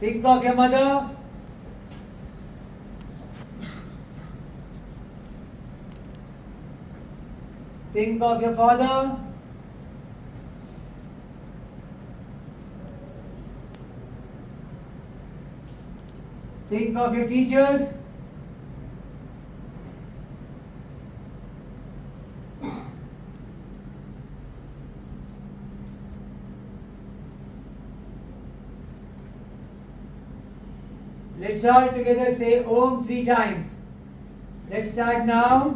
Think of your mother. Think of your father. Think of your teachers. Let's all together say Om 3 times. Let's start now.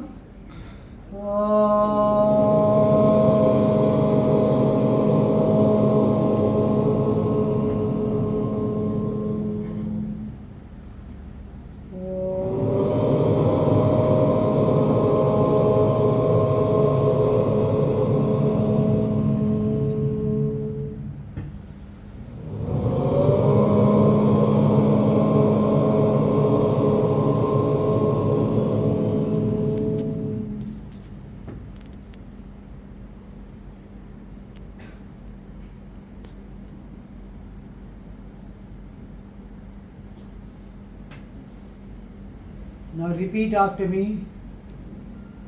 Now repeat after me.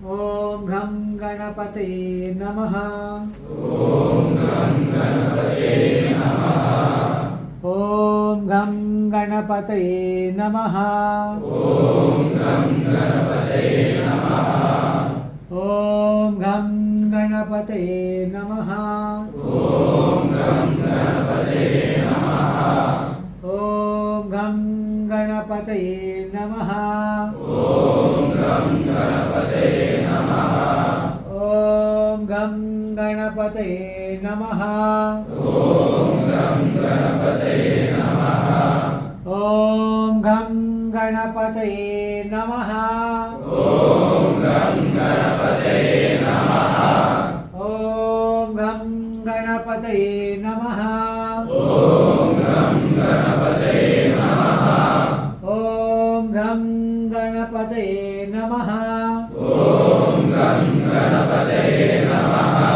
Om Gham Ganapate Namaha. Om Gam Ganapate Namaha. Om Gham Ganapate Namaha. Om Gam Ganapate Namaha. Om Gham Ganapate Namaha. Om Gam Ganapate Namaha. Om Gham Ganapate Namaha. Om Gam Ganapate Namaha. Om Gham Ganapate Namaha. Om Gam Ganapate Namaha. Om Gham Ganapate Namaha. Om Gam Ganapate Namaha. Om Gham Ganapate Namaha. Om Gam Ganapate Namaha. Om Gham Ganapate Namaha. Om Gam Ganapate Namaha.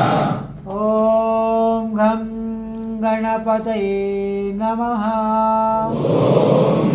Om Gham Ganapate Namaha. Om